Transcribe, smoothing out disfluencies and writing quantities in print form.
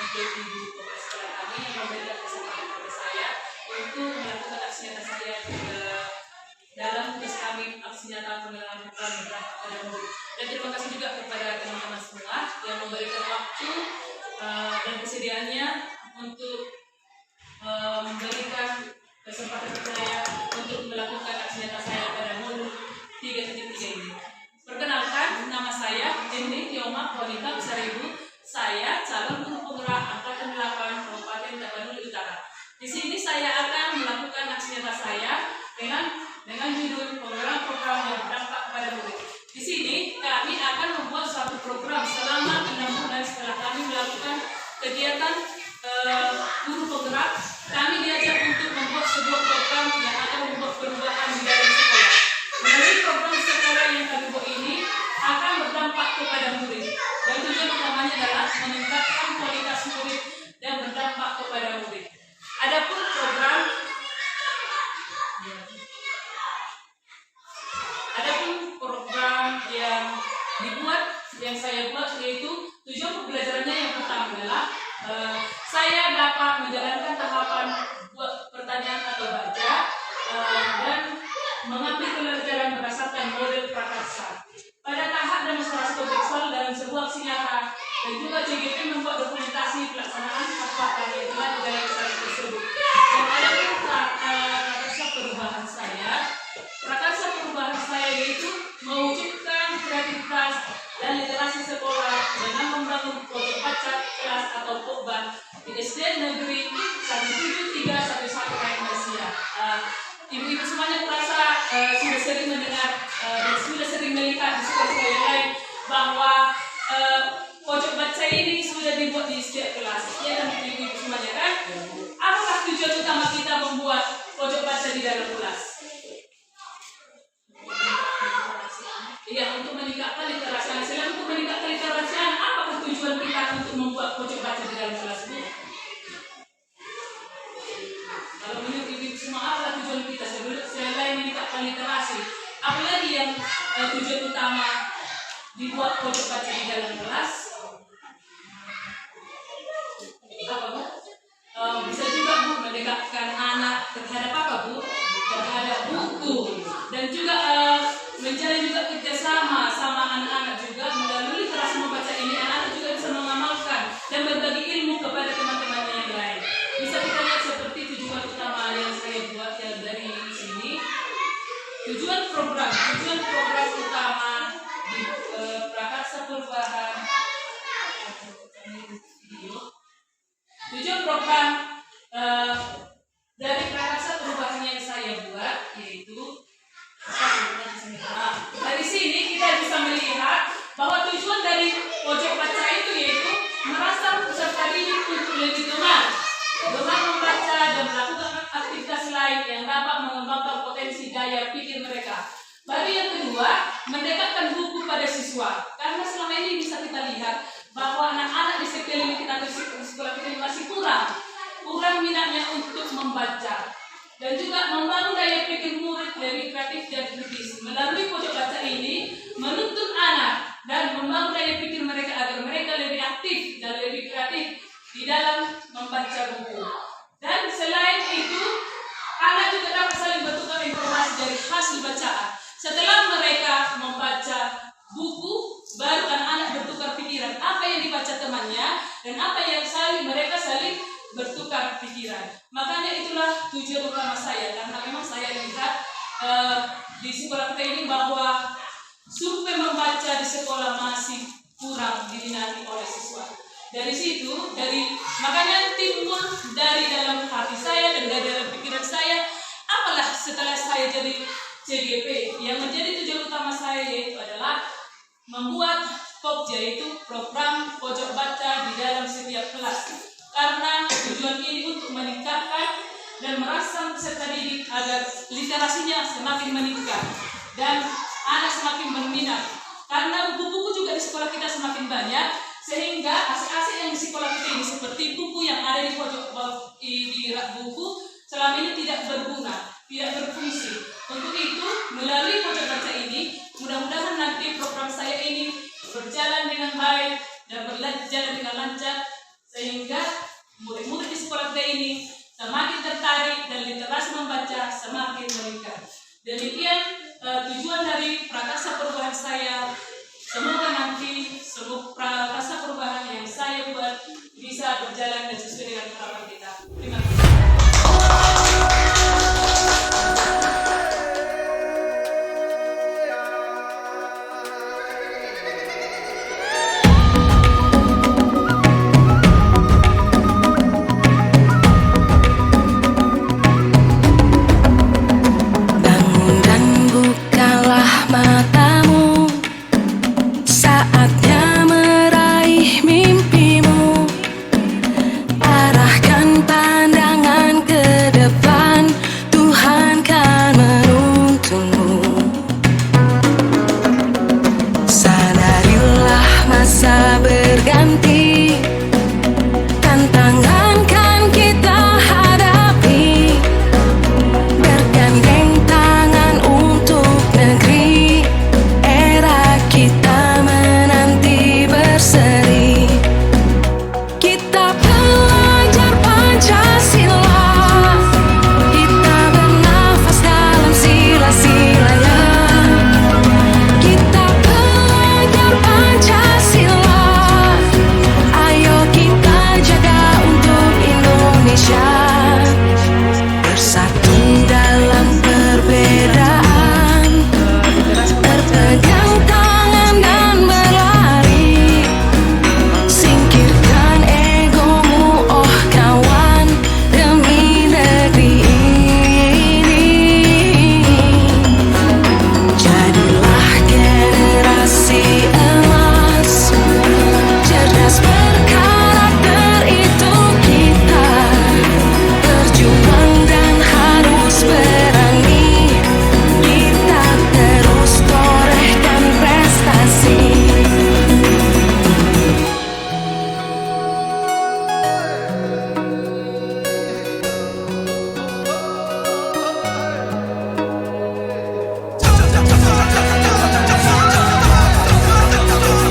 untuk ibu kepala sekolah kami yang memberikan kesempatan kepada saya untuk melakukan aksi nyata saya dalam tugas kami aksi nyata pengenalan program berdampak pada murid. Dan terima kasih juga kepada teman-teman semua yang memberikan waktu dan kesediaannya untuk memberikan kesempatan saya untuk melakukan aksi nyata saya pada modul 3.3 ini. Perkenalkan, nama saya Endi Tioma Wanita Besar Ibu. Saya calon guru penggerak Angkatan 8 Kabupaten Tapanuli Utara. Di sini saya akan melakukan aksi nyata saya dengan judul penggerak program yang berdampak pada murid. Di sini kami akan membuat suatu program selama 6 bulan setelah kami melakukan kegiatan guru penggerak. Kami diajak untuk membuat sebuah program yang akan membuat perubahan di dalam sekolah. Melalui program sekolah yang kami buat ini akan berdampak kepada murid. Dan tujuan utamanya adalah meningkatkan kualitas murid dan berdampak kepada murid. Adapun program yang saya buat yaitu tujuan pembelajarannya yang pertama adalah saya dapat menjalankan tahapan buat pertanyaan atau baca dan mengambil pelajaran berdasarkan model prakarsa. Pada tahap demonstrasi kontekstual dalam sebuah aksi nyata dan juga CGP membuat dokumentasi pelaksanaan apa yang telah dijalankan tersebut. Dan ada prakarsa perubahan saya. Prakarsa perubahan saya yaitu mewujudkan kreativitas dan literasi sekolah dengan membangun pojok baca kelas atau pokban di SD Negeri 173 Malaysia. Ibu-ibu semuanya terasa sudah sering mendengar dan sudah sering melihat di sekolah-sekolah yang lain bahwa pojok baca ini sudah dibuat di setiap kelas. Ya dan ibu-ibu semuanya kan? Apakah tujuan utama kita membuat pojok baca di dalam kelas? Iya, untuk meningkatkan literasi. Selain untuk meningkatkan literasi, apakah tujuan kita untuk membuat pojok baca di dalam kelas ini? Kalau menurut ibu semua, apa tujuan kita selain meningkatkan literasi? Apalagi yang tujuan utama dibuat pojok baca di dalam kelas? Apa Bu? Bisa juga Bu mendekatkan anak terhadap apa Bu? Terhadap buku dan juga menjalin juga kerjasama sama anak-anak juga melalui literasi membaca ini anak-anak juga bisa mengamalkan dan berbagi ilmu kepada teman-temannya yang lain. Bisa kita lihat seperti tujuan utama yang saya buat ya dari sini. Tujuan program utama di prakarsa perubahan. Tujuan program dari prakarsa perubahan yang saya buat yaitu dari sini kita bisa melihat bahwa tujuan dari pojok baca itu yaitu merangsang peserta didik untuk lebih gemar membaca dan melakukan aktivitas lain yang dapat mengembangkan potensi daya pikir mereka. Baru yang kedua, mendekatkan buku pada siswa. Karena selama ini bisa kita lihat bahwa anak-anak di sekeliling kita di sekolah kita masih kurang minatnya untuk membaca. Dan juga membangun daya pikir murid lebih kreatif dan kritis. Melalui pojok baca ini, menuntun anak dan membangun daya pikir mereka agar mereka lebih aktif dan lebih kreatif di dalam membaca buku. Dan selain itu, anak juga dapat saling bertukar informasi dari hasil bacaan. Setelah mereka membaca buku, baru anak-anak bertukar pikiran apa yang dibaca temannya dan apa yang mereka saling bertukar pikiran. Makanya itulah tujuan utama saya, karena memang saya lihat di sekolah kita ini bahwa survei membaca di sekolah masih kurang diminati oleh siswa. Dari situ, makanya timbul dari dalam hati saya dan dari dalam pikiran saya, apalah setelah saya jadi CGP, yang menjadi tujuan utama saya yaitu adalah membuat POP, yaitu program pojok baca di dalam setiap kelas. Karena tujuan ini untuk meningkatkan dan merangsang peserta didik agar literasinya semakin meningkat dan anak semakin berminat. Karena buku-buku juga di sekolah kita semakin banyak, sehingga aset-aset yang di sekolah kita ini seperti buku yang ada di pojok di rak buku selama ini tidak berguna, tidak berfungsi. Untuk itu, melalui pojok baca ini, mudah-mudahan nanti program saya ini berjalan dengan baik dan berjalan dengan lancar, sehingga Demikian